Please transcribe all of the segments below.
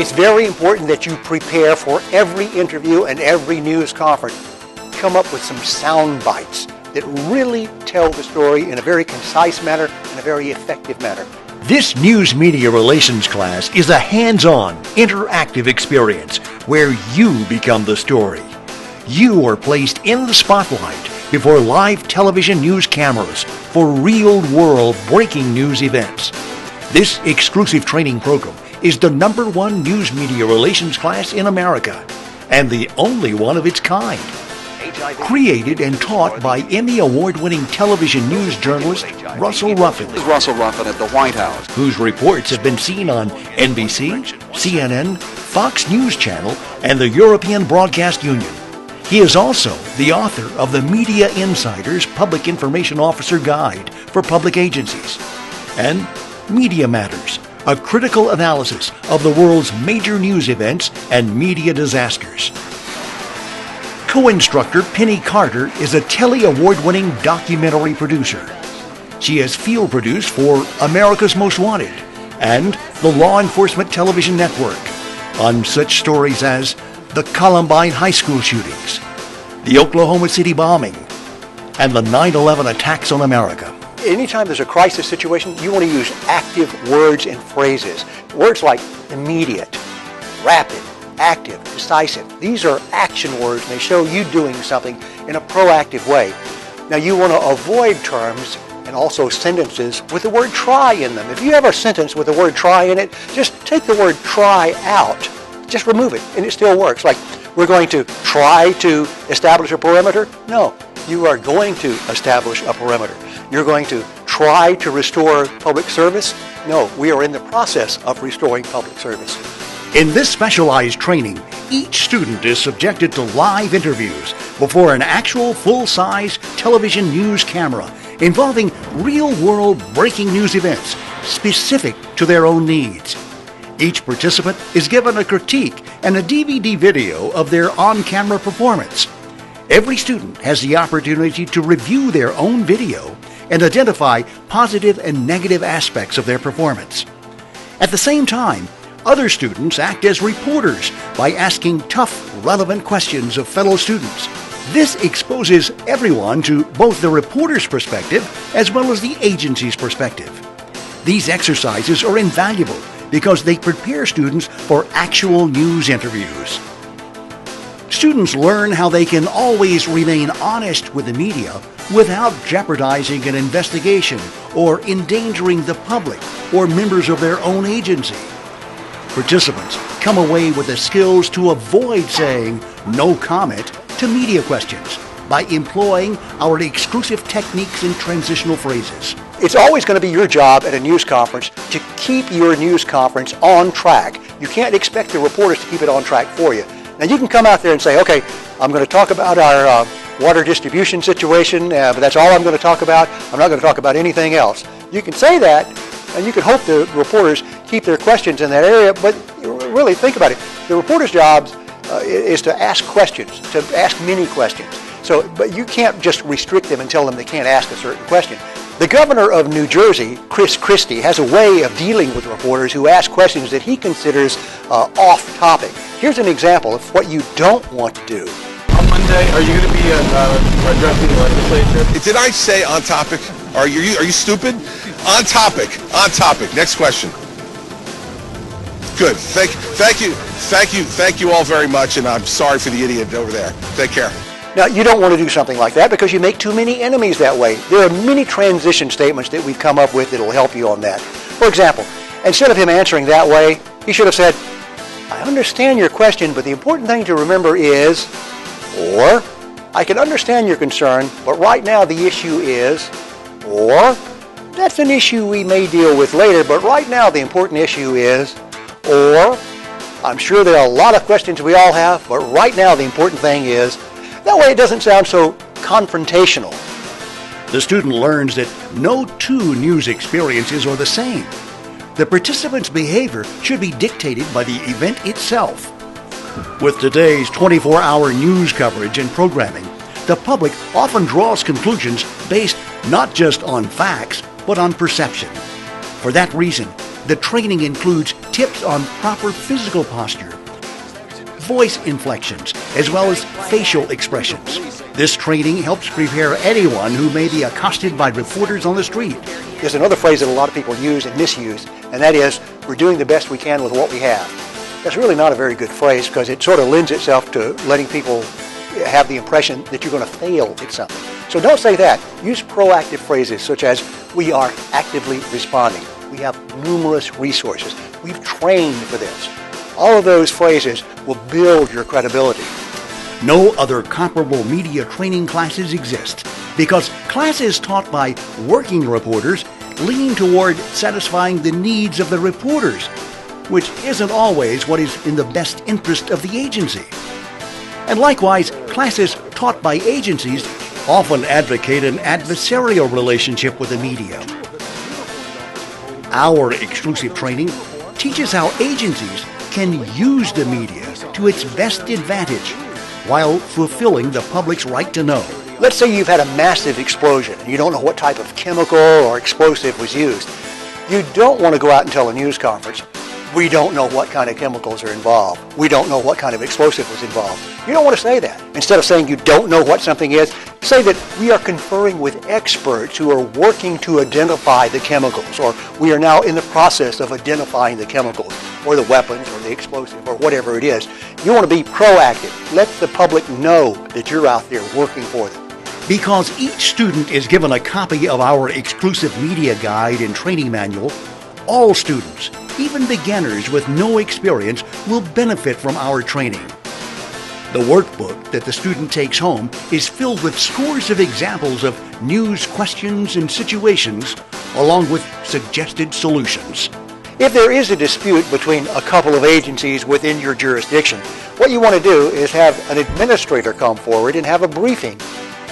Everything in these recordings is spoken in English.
It's very important that you prepare for every interview and every news conference. Come up with some sound bites that really tell the story in a very concise manner and a very effective manner. This news media relations class is a hands-on, interactive experience where you become the story. You are placed in the spotlight before live television news cameras for real-world breaking news events. This exclusive training program is the #1 news media relations class in America and the only one of its kind. Created and taught by Emmy award-winning television news journalist Russell Ruffin. This is Russell Ruffin at the White House, whose reports have been seen on NBC, CNN, Fox News Channel, and the European Broadcast Union. He is also the author of the Media Insider's Public Information Officer Guide for Public Agencies and Media Matters, a critical analysis of the world's major news events and media disasters. Co-instructor Penny Carter is a Telly Award-winning documentary producer. She has field produced for America's Most Wanted and the Law Enforcement Television Network on such stories as the Columbine High School shootings, the Oklahoma City bombing, and the 9/11 attacks on America. Anytime there's a crisis situation, you want to use active words and phrases. Words like immediate, rapid, active, decisive. These are action words, and they show you doing something in a proactive way. Now, you want to avoid terms and also sentences with the word try in them. If you have a sentence with the word try in it, just take the word try out. Just remove it, and it still works. Like, we're going to try to establish a perimeter. No, you are going to establish a perimeter. You're going to try to restore public service. No, we are in the process of restoring public service. In this specialized training, each student is subjected to live interviews before an actual full-size television news camera involving real-world breaking news events specific to their own needs. Each participant is given a critique and a DVD video of their on-camera performance. Every student has the opportunity to review their own video and identify positive and negative aspects of their performance. At the same time, other students act as reporters by asking tough, relevant questions of fellow students. This exposes everyone to both the reporter's perspective as well as the agency's perspective. These exercises are invaluable because they prepare students for actual news interviews. Students learn how they can always remain honest with the media without jeopardizing an investigation or endangering the public or members of their own agency. Participants come away with the skills to avoid saying no comment to media questions by employing our exclusive techniques and transitional phrases. It's always going to be your job at a news conference to keep your news conference on track. You can't expect the reporters to keep it on track for you. Now, you can come out there and say, okay, I'm going to talk about our water distribution situation, but that's all I'm going to talk about. I'm not going to talk about anything else. You can say that, and you can hope the reporters keep their questions in that area, but really think about it. The reporter's job is to ask questions, to ask many questions. But you can't just restrict them and tell them they can't ask a certain question. The governor of New Jersey, Chris Christie, has a way of dealing with reporters who ask questions that he considers off topic. Here's an example of what you don't want to do. On Monday, are you going to be addressing the legislature? Did I say on topic? Are you stupid? On topic. On topic. Next question. Good. Thank you all very much, and I'm sorry for the idiot over there. Take care. Now, you don't want to do something like that because you make too many enemies that way. There are many transition statements that we've come up with that will help you on that. For example, instead of him answering that way, he should have said, I understand your question, but the important thing to remember is, or, I can understand your concern, but right now the issue is, or, that's an issue we may deal with later, but right now the important issue is, or, I'm sure there are a lot of questions we all have, but right now the important thing is. That way it doesn't sound so confrontational. The student learns that no two news experiences are the same. The participant's behavior should be dictated by the event itself. With today's 24-hour news coverage and programming, the public often draws conclusions based not just on facts, but on perception. For that reason, the training includes tips on proper physical posture, voice inflections, as well as facial expressions. This training helps prepare anyone who may be accosted by reporters on the street. There's another phrase that a lot of people use and misuse, and that is, we're doing the best we can with what we have. That's really not a very good phrase because it sort of lends itself to letting people have the impression that you're going to fail at something. So don't say that. Use proactive phrases such as, we are actively responding. We have numerous resources. We've trained for this. All of those phrases will build your credibility. No other comparable media training classes exist because classes taught by working reporters lean toward satisfying the needs of the reporters, which isn't always what is in the best interest of the agency. And likewise, classes taught by agencies often advocate an adversarial relationship with the media. Our exclusive training teaches how agencies can use the media to its best advantage while fulfilling the public's right to know. Let's say you've had a massive explosion and you don't know what type of chemical or explosive was used. You don't want to go out and tell a news conference, we don't know what kind of chemicals are involved. We don't know what kind of explosive was involved. You don't want to say that. Instead of saying you don't know what something is, say that we are conferring with experts who are working to identify the chemicals, or we are now in the process of identifying the chemicals, or the weapons, or the explosive, or whatever it is. You want to be proactive. Let the public know that you're out there working for them. Because each student is given a copy of our exclusive media guide and training manual, all students, even beginners with no experience, will benefit from our training. The workbook that the student takes home is filled with scores of examples of news questions and situations, along with suggested solutions. If there is a dispute between a couple of agencies within your jurisdiction, what you want to do is have an administrator come forward and have a briefing,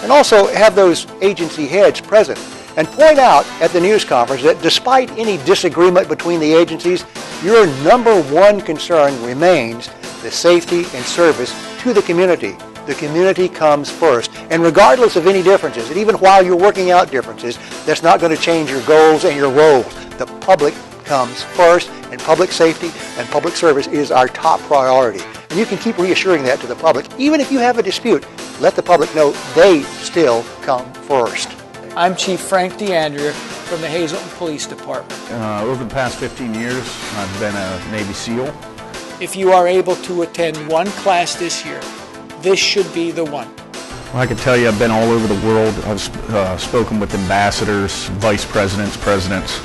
and also have those agency heads present, and point out at the news conference that despite any disagreement between the agencies, your number one concern remains the safety and service to the community. The community comes first. And regardless of any differences, and even while you're working out differences, that's not going to change your goals and your roles. The public comes first, and public safety and public service is our top priority. And you can keep reassuring that to the public. Even if you have a dispute, let the public know they still come first. I'm Chief Frank DeAndrea from the Hazleton Police Department. Over the past 15 years, I've been a Navy SEAL. If you are able to attend one class this year, this should be the one. Well, I can tell you I've been all over the world. I've spoken with ambassadors, vice presidents, presidents,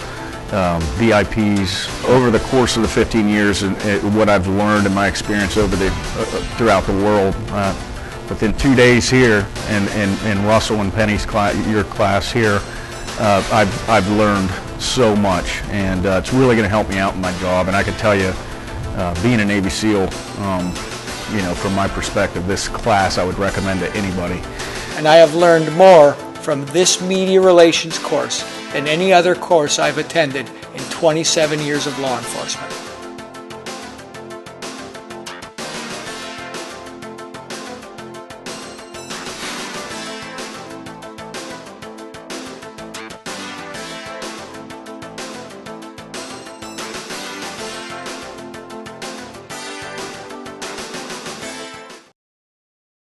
VIPs. Over the course of the 15 years, and what I've learned in my experience over throughout the world, within 2 days here, in Russell and Penny's class, your class here, I've learned so much, and it's really going to help me out in my job. And I can tell you, being a Navy SEAL, from my perspective, this class I would recommend to anybody. And I have learned more from this media relations course than any other course I've attended in 27 years of law enforcement.